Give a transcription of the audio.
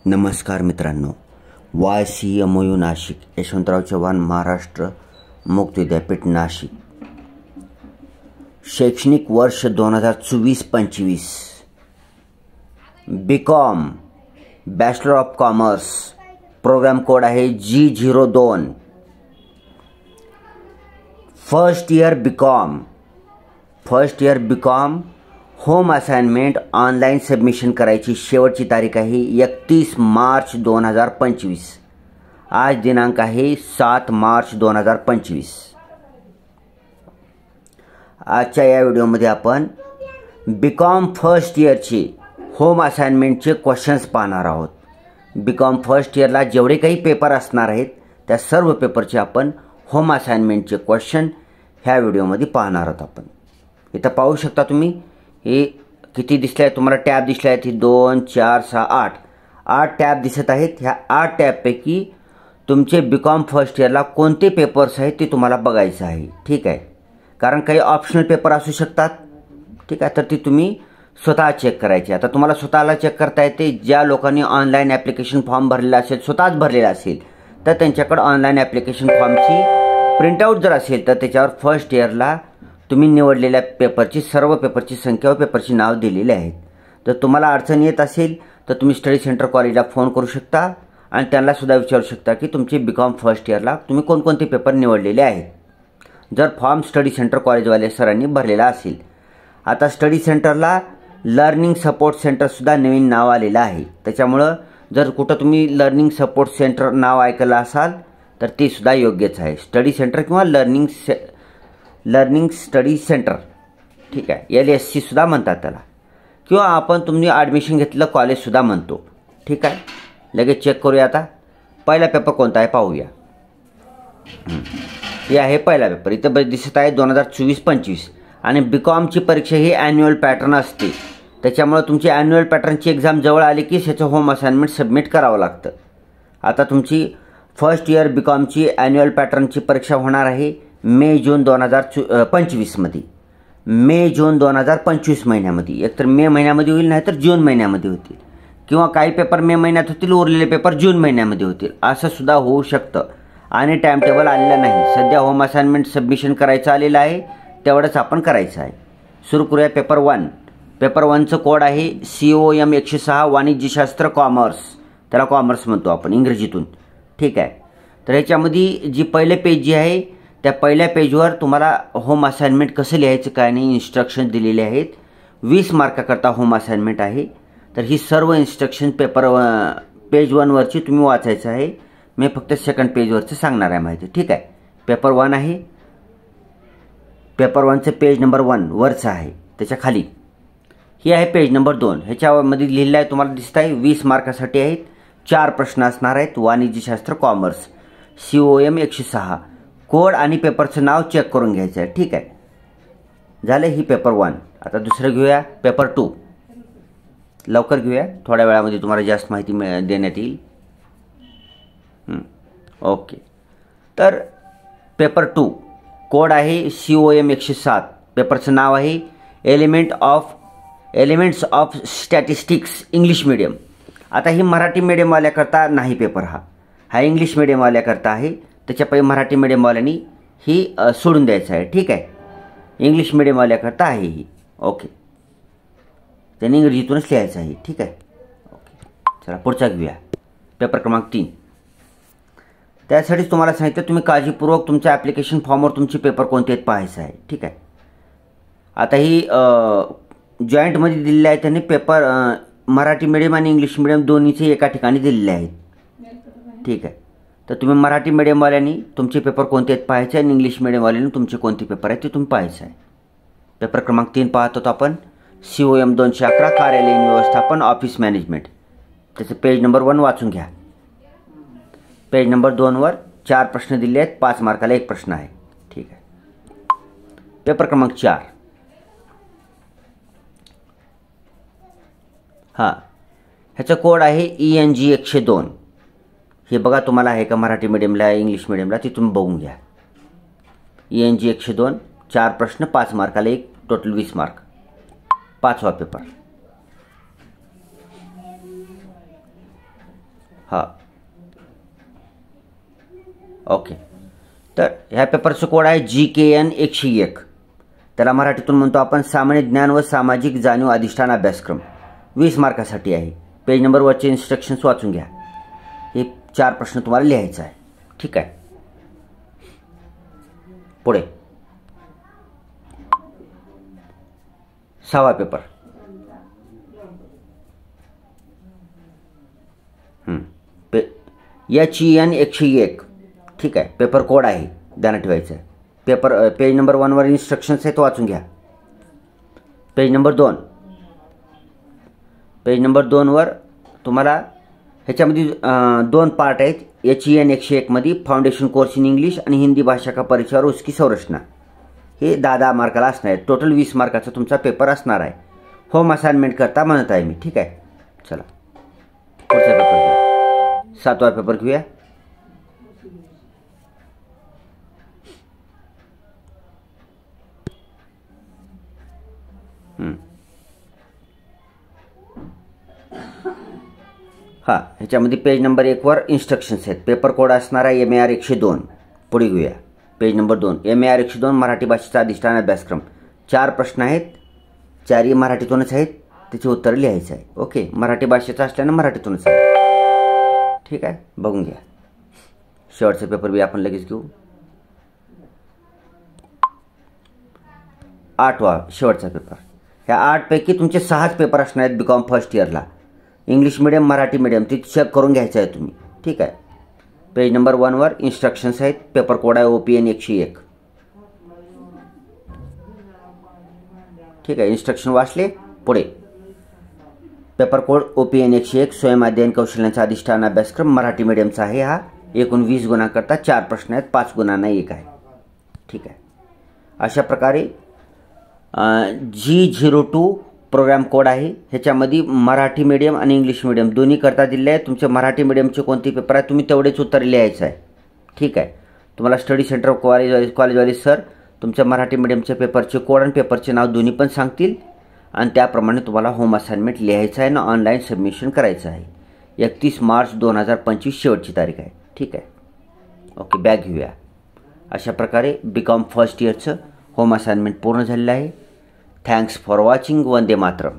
नमस्कार मित्रांनो, YCMOU नाशिक, यशवंतराव चव्हाण महाराष्ट्र मुक्त विद्यापीठ नाशिक, शैक्षणिक वर्ष 2024-25, BCom bachelor of commerce, programme code आहे G02, first year BCom home assignment online submission करायची शेवटची तारीख आहे 31 मार्च 2025. आज दिनांक आहे 7 मार्च 2025. आजच्या या व्हिडिओमध्ये आपण BCom फर्स्ट इयरचे होम असाइनमेंटचे क्वेश्चन्स पाहणार आहोत. BCom फर्स्ट इयरला जेवढे काही पेपर असणार आहेत त्या सर्व पेपरचे आपण होम असाइनमेंटचे क्वेश्चन ह्या व्हिडिओमध्ये पाहणार आहोत. आपण इथं पाहू शकता तुम्ही, हे किती दिसले आहेत तुम्हाला टॅब दिसले आहेत. 2 4 6 8 टॅब दिसत आहेत. ह्या 8 टॅबपैकी तुमचे BCom फर्स्ट इयरला कोणते पेपर्स आहेत ते तुम्हाला बघायचं आहे. ठीक आहे, कारण काही ऑप्शनल पेपर असू शकतात. ठीक आहे, तर ती तुम्ही स्वतः चेक करायची. आता तुम्हाला स्वतःला चेक करता येते. ज्या लोकांनी ऑनलाईन ॲप्लिकेशन फॉर्म भरलेला असेल, स्वतःच भरलेला असेल, तर त्यांच्याकडे ऑनलाईन ॲप्लिकेशन फॉर्मची प्रिंटआउट जर असेल तर त्याच्यावर फर्स्ट इयरला तुम्ही निवडलेल्या पेपरची सर्व पेपरची संख्या व पेपरची नाव दिलेली आहेत. तर तुम्हाला अडचण येत असेल तर तुम्ही स्टडी सेंटर कॉलेजला फोन करू शकता आणि त्यांना सुद्धा विचारू शकता की तुमचे BCom फर्स्ट इयरला तुम्ही कोणकोणते पेपर निवडलेले आहेत, जर फॉर्म स्टडी सेंटर कॉलेजवाले सरांनी भरलेला असेल. आता स्टडी सेंटरला लर्निंग सपोर्ट सेंटरसुद्धा नवीन नाव आलेलं आहे. त्याच्यामुळं जर कुठं तुम्ही लर्निंग सपोर्ट सेंटर नाव ऐकलं असाल तर ते सुद्धा योग्यच आहे. स्टडी सेंटर किंवा लर्निंग स्टडी सेंटर, ठीक आहे, LSC सुद्धा म्हणतात त्याला, किंवा आपण तुम्ही ॲडमिशन घेतलेलं कॉलेजसुद्धा म्हणतो. ठीक आहे, लगेच चेक करूया. आता पहिला पेपर कोणता आहे पाहूया. हे आहे पहिला पेपर. इथं दिसत आहे 2024-25 आणि BComची परीक्षा ही ॲन्युअल पॅटर्न असते. त्याच्यामुळे तुमची ॲन्युअल पॅटर्नची एक्झाम जवळ आली की त्याचं होम असाइनमेंट सबमिट करावं लागतं. आता तुमची फर्स्ट इयर BComची ॲन्युअल पॅटर्नची परीक्षा होणार आहे मे-जून 2025 मध्ये. मे-जून 2025 महिन्यामध्ये, एकतर मे महिन्यामध्ये होईल नाही तर जून महिन्यामध्ये होतील, किंवा काही पेपर मे महिन्यात होतील, उरलेले पेपर जून महिन्यामध्ये होतील, असं सुद्धा होऊ शकतं. आणि टाइम टेबल आलेलं नाही. सध्या होम असाइनमेंट सबमिशन करायचं आलेलं आहे, तेवढंच आपण करायचं आहे. सुरू करूया. पेपर 1. पेपर 1चं कोड आहे COM 106 वाणिज्यशास्त्र कॉमर्स, त्याला कॉमर्स म्हणतो आपण इंग्रजीतून. ठीक आहे, तर ह्याच्यामध्ये जी पहिले पेज जी आहे त्या पहिल्या पेजवर तुम्हाला होम असाइनमेंट कसं लिहायचं काय नाही इन्स्ट्रक्शन दिलेले आहेत. 20 मार्काकरता होम असाइनमेंट आहे. तर ही सर्व इन्स्ट्रक्शन पेज 1वरची तुम्ही वाचायचं आहे. मी फक्त सेकंड पेजवरचं सांगणार आहे माहिती. ठीक आहे, पेपर 1 आहे. पेपर 1चं पेज नंबर 1 वरचं आहे. त्याच्या खाली ही आहे पेज नंबर 2. ह्याच्यामध्ये लिहिलं आहे तुम्हाला दिसत आहे 20 मार्कासाठी आहेत. 4 प्रश्न असणार आहेत. वाणिज्यशास्त्र कॉमर्स, COM 106. कोड आणि पेपरचं नाव चेक करून घ्यायचं आहे. ठीक आहे, झालं ही पेपर 1. आता दुसरं घेऊया, पेपर 2. लवकर घेऊया, थोड्या वेळामध्ये तुम्हाला जास्त माहिती देण्यात येईल. ओके, तर पेपर 2 कोड आहे COM 107. पेपरचं नाव आहे elements of statistics English medium. आता ही मराठी मीडियमवाल्याकरता नाही पेपर, हा इंग्लिश मीडियमवाल्याकरता आहे. त्याच्यापैकी मराठी मीडियमवाल्यांनी ही सोडून द्यायचं आहे. ठीक आहे, इंग्लिश मीडियमवाल्याकरता आहे ही. ओके, त्यांनी इंग्रजीतूनच लिहायचं आहे. ठीक आहे, ओके, चला पुढचा घेऊया. पेपर क्रमांक 3. त्यासाठीच तुम्हाला सांगितलं तुम्ही काळजीपूर्वक तुमच्या ॲप्लिकेशन फॉर्मवर तुमचे पेपर कोणते आहेत पाहायचं आहे. ठीक आहे, आता ही जॉईंटमध्ये दिलेले आहे त्यांनी पेपर. मराठी मीडियम आणि इंग्लिश मीडियम दोन्हीचे एका ठिकाणी दिलेले आहेत. ठीक आहे, तर तुम्ही मराठी मीडियमवाल्यांनी तुमचे पेपर कोणते आहेत पाहायचे आणि इंग्लिश मीडियमवाल्यांनी तुमचे कोणते पेपर आहेत ते तुम्ही पाहायचं आहे. पेपर क्रमांक 3 पाहत होतो आपण. COM 211 कार्यालयीन व्यवस्थापन ऑफिस मॅनेजमेंट. त्याचं पेज नंबर 1 वाचून घ्या. पेज नंबर 2वर 4 प्रश्न दिले आहेत. 5 मार्काला 1 प्रश्न आहे. ठीक आहे, पेपर क्रमांक 4. ह्याचा कोड आहे ENG 102. हे बघा तुम्हाला आहे का मराठी मीडियमला इंग्लिश मीडियमला, ती तुम्ही बघून घ्या. ENG 102 4 प्रश्न 5 मार्काला 1, टोटल 20 मार्क. 5वा पेपर. हां ओके. तर ह्या पेपरचं कोड आहे GKN 101. त्याला मराठीतून म्हणतो आपण सामान्य ज्ञान व सामाजिक जाणीव अधिष्ठान अभ्यासक्रम. 20 मार्कासाठी आहे. पेज नंबरवरचे इन्स्ट्रक्शन्स वाचून घ्या. हे 4 प्रश्न तुम्हाला लिहायचा आहे. ठीक आहे. पुढे 6वा पेपर. HEN 101. ठीक आहे. पेपर कोड आहे, ध्यानात ठेवायचं आहे. पेज नंबर 1 वर इन्स्ट्रक्शन्स आहेत, वाचून घ्या. पेज नंबर 2 वर तुम्हाला ह्याच्यामध्ये 2 पार्ट आहेत. HEN 101 मध्ये फाउंडेशन कोर्स इन इंग्लिश आणि हिंदी भाषा का परिचय और उसकी संरचना. हे 10 मार्काला असणार आहे. टोटल 20 मार्काचा तुमचा पेपर असणार आहे. होम असाइनमेंट करता म्हणत आहे मी. ठीक आहे. चला पुढचा पेपर घेऊया. 7वा पेपर घेऊया. हां ह्याच्यामध्ये पेज नंबर 1 वर इन्स्ट्रक्शन्स आहेत. पेपर कोड असणार आहे MAR 102. पुढे घेऊया. पेज नंबर 2 MAR 102 मराठी भाषेचा अधिष्ठान अभ्यासक्रम. 4 प्रश्न आहेत. 4ही मराठीतूनच आहेत. त्याची उत्तर लिहायचं आहे. ओके. मराठी भाषेचा असल्यानं मराठीतूनच आहे. ठीक आहे. बघून घ्या. शेवटचा पेपर बी आपण लगेच घेऊ. 8वा शेवटचा पेपर. ह्या 8 पैकी तुमचे 6च पेपर असणार आहेत BCom फर्स्ट इयरला. इंग्लिश मीडियम मराठी मीडियम ते चेक करून घ्यायचं आहे तुम्ही. ठीक आहे. पेज नंबर 1 वर इन्स्ट्रक्शन्स आहेत. पेपर कोड आहे OPN 101. ठीक आहे. इन्स्ट्रक्शन वाचले. पुढे पेपर कोड OPN 101 स्वयं अध्ययन कौशल्यांचा अधिष्ठान अभ्यासक्रम मराठी मीडियमचा आहे. हा एकूण 20 गुणांकरता 4 प्रश्न आहेत. 5 गुणांना 1 आहे. ठीक आहे. अशा प्रकारे G02 प्रोग्राम कोड आहे. ह्याच्यामध्ये मराठी मीडियम आणि इंग्लिश मीडियम दोन्ही करता दिले आहे. तुमचे मराठी मीडियमचे कोणते पेपर आहे तुम्ही तेवढेच उत्तर लिहायचं आहे. ठीक आहे. तुम्हाला स्टडी सेंटर कॉलेजवाले सर तुमच्या मराठी मीडियमच्या पेपरचे कोड आणि पेपरचे नाव दोन्ही पण सांगतील आणि त्याप्रमाणे तुम्हाला होम असाइनमेंट लिहायचं आहे ना ऑनलाईन सबमिशन करायचं आहे. 31 मार्च 2025 शेवटची तारीख आहे. ठीक आहे. ओके. बॅग घेऊया. अशा प्रकारे BCom फर्स्ट इयरचं होम असाइनमेंट पूर्ण झालेलं आहे. Thanks for watching. Vande Mataram.